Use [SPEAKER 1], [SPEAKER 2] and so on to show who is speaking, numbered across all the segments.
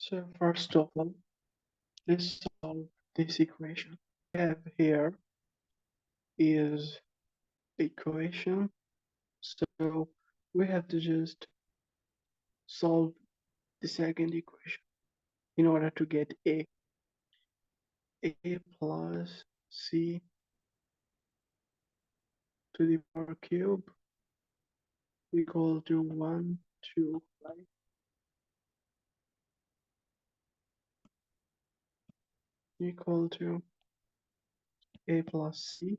[SPEAKER 1] So first of all, let's solve this equation. We have here is equation. So we have to just solve the second equation in order to get A. A plus C to the power cube equal to 1, 2, 5 equal to A plus C.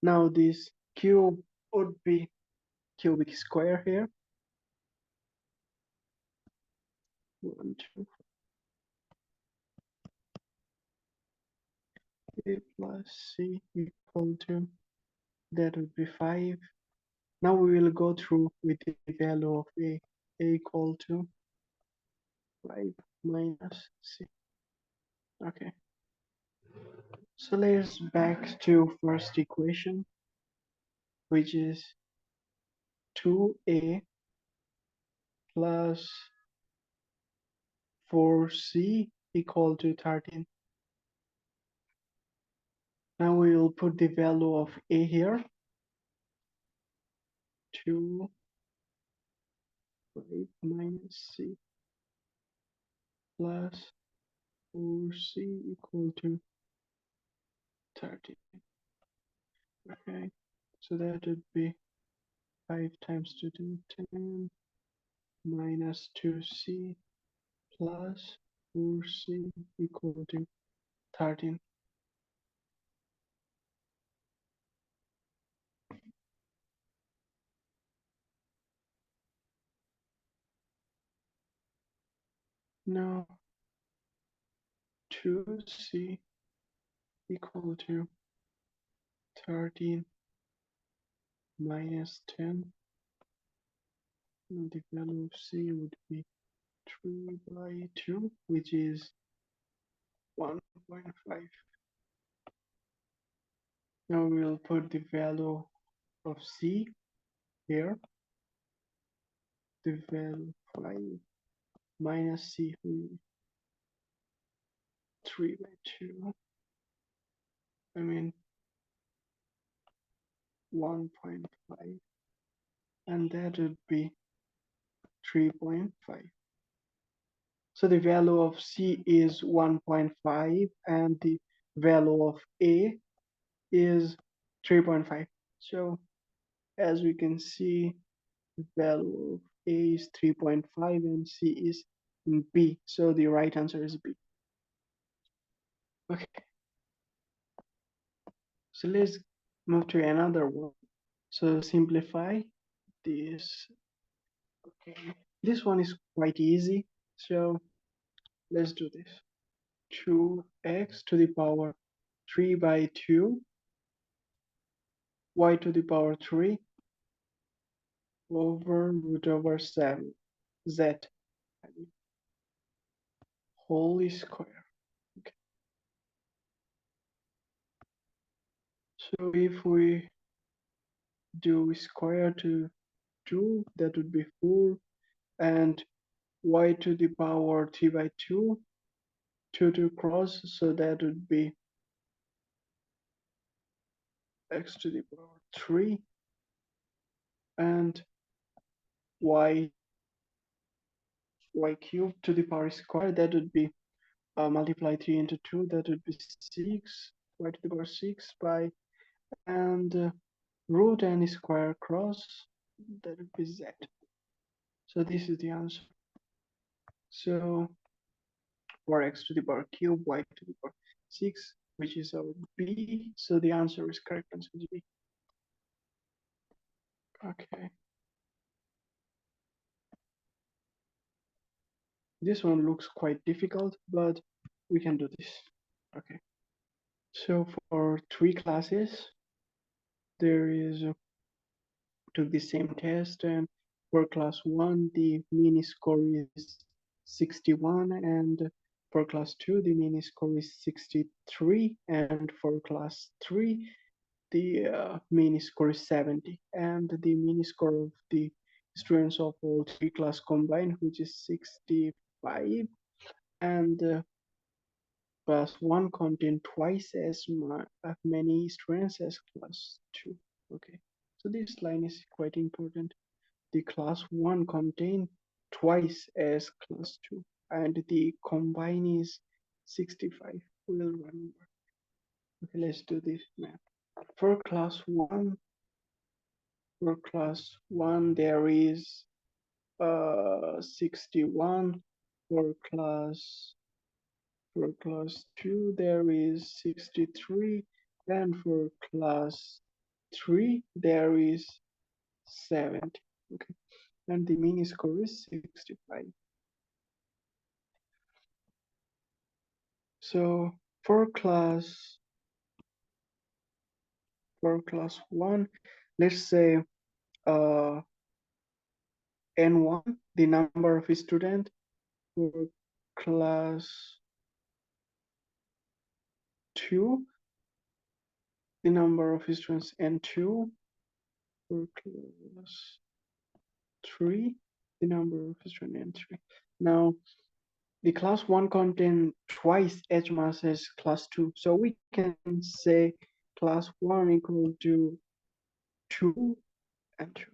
[SPEAKER 1] Now this cube would be cubic square here. 1, 2, A plus C equal to, that would be 5. Now we will go through with the value of A. A equal to 5 minus C. Okay. So let's back to first equation, which is 2A plus 4C equal to 13. Now we will put the value of A here. 2, 5 minus C plus 4C equal to 13. Okay, so that would be 5 times 2 to 10 minus 2C plus 4C equal to 13. Now 2C equal to 13 minus 10. And the value of C would be 3 by 2, which is 1.5. Now we'll put the value of C here. The value 5 minus C will be 3 by 2. I mean 1.5. And that would be 3.5. So the value of C is 1.5 and the value of A is 3.5. So as we can see, the value of A is 3.5 and C is in B. So the right answer is B. Okay. So let's move to another one. So simplify this. Okay. This one is quite easy. So let's do this. 2x to the power 3 by 2, y to the power 3 over root over 7, z whole square. Okay. So if we do square to 2, that would be 4, and y to the power 3 by 2, 2 to cross, so that would be x to the power 3, and y cubed to the power square, that would be multiply 3 into 2, that would be 6, y to the power 6 by, and root and square cross, that would be z. So this is the answer. So for x to the power cube, y to the power 6, which is our B. So the answer is correct, answer is B. Okay. This one looks quite difficult, but we can do this. Okay. So for 3 classes, there is took the same test, and for class 1, the mean score is 61, and for class 2, the mean score is 63, and for class 3, the mean score is 70, and the mean score of the students of all 3 classes combined, which is 65, and class 1 contain twice as many students as class 2. Okay, so this line is quite important. The class 1 contain twice as class 2, and the combine is 65. We'll remember. Okay, let's do this math. For class 1, there is 61. For class 2 there is 63, and for class 3 there is 70. Okay, and the mean score is 65. So for class 1, let's say n1, the number of students. For class 2, the number of students n2. For class 3, the number of students n3. Now the class 1 contain twice as much as class 2, so we can say class 1 equal to 2 and 2.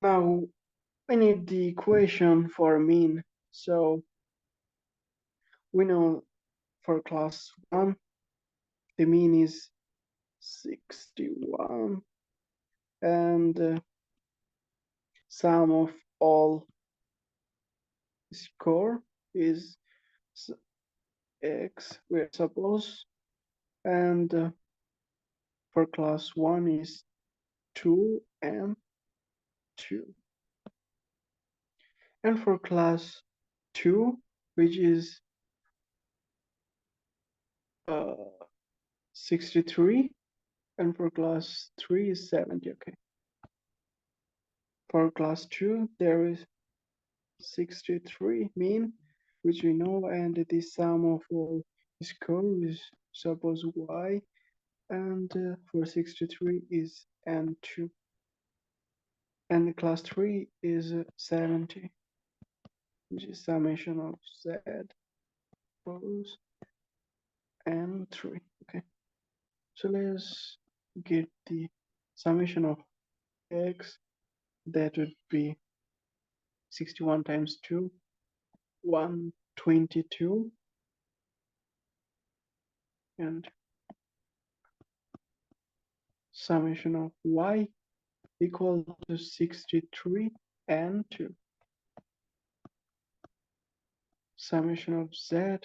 [SPEAKER 1] Now we need the equation for mean. So we know for class 1 the mean is 61, and sum of all score is x, we suppose, and for class 1 is 2 and 2. And for class 2, which is 63, and for class 3 is 70. Okay. For class 2, there is 63 mean, which we know, and the sum of all score is suppose y, and for 63 is n2, and class 3 is 70, which is summation of z suppose n3. Okay, so let's get the summation of x. That would be 61 times 2, 122, and summation of y equal to 63 and 2. Summation of z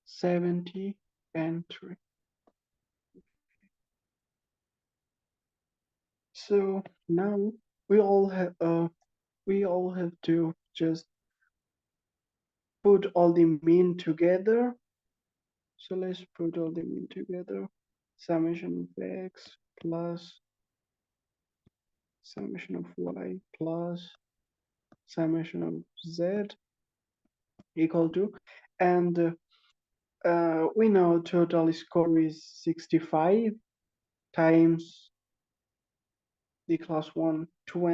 [SPEAKER 1] 70 and 3. So now we all have to just put all the mean together. So let's put all the mean together. Summation of x plus summation of y plus summation of z equal to, and we know total score is 65 times the class 1, 2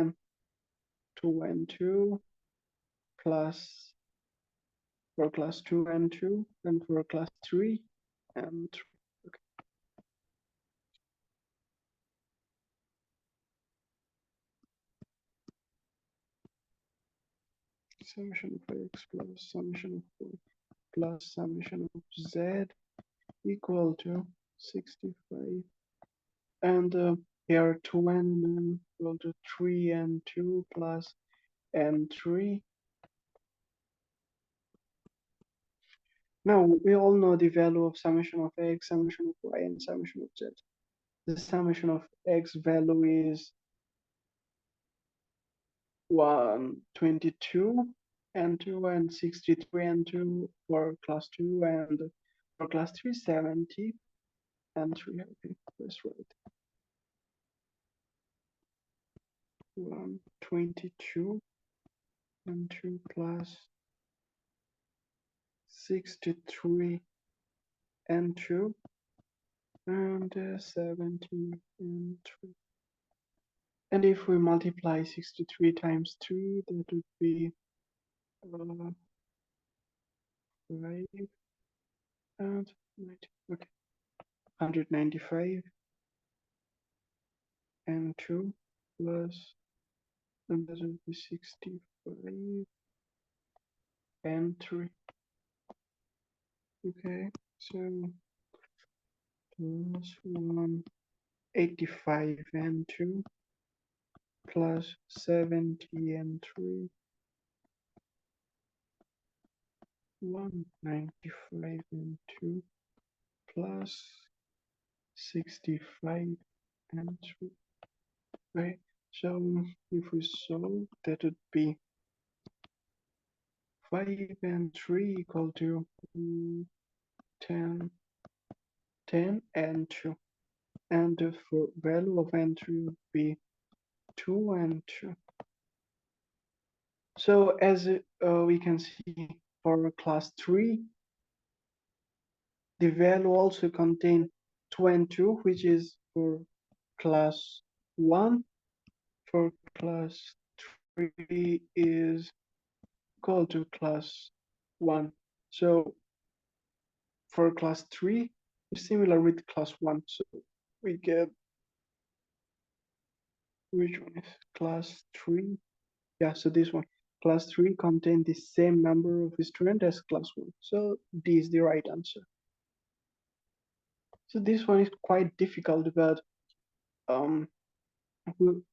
[SPEAKER 1] and 2 plus for class 2 and 2, and for class 3 and 3. Okay. Summation of x plus summation of y plus summation of z equal to 65, and here 2 and equal to 3 and 2 plus n3. Now we all know the value of summation of x, summation of y, and summation of z. The summation of x value is 122 and 2 and 63 and 2 for class 2, and for class 3 70 and 3. Okay, that's right. 122 and 2 plus 63 and 2 and 70 and 3. And if we multiply 63 times 3, that would be 5 and 90. Okay, 195 and 2 plus, and that would be 65 and 3. Okay, so plus 185 and 2 plus 70 and 3, 195 and 2 plus 65 and 3. Right, so if we solve, that would be 5 and 3 equal to 10, 10 and 2. And the value of n3 would be 2 and 2. So as we can see for class 3, the value also contain 2 and 2, which is for class 1. For class 3 is equal to class 1. So for class 3, it's similar with class 1. So we get, which one is class 3? Yeah, so this one. Class 3 contain the same number of students as class 1. So D is the right answer. So this one is quite difficult, but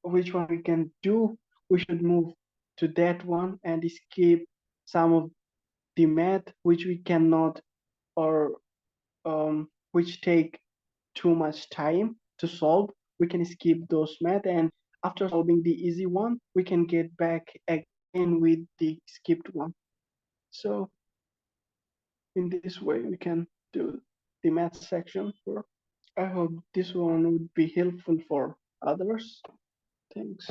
[SPEAKER 1] which one we can do? We should move to that one and skip some of the math which we cannot, or which take too much time to solve. We can skip those math, and after solving the easy one, we can get back again with the skipped one. So in this way, we can do the math section. I hope this one would be helpful for others. Thanks.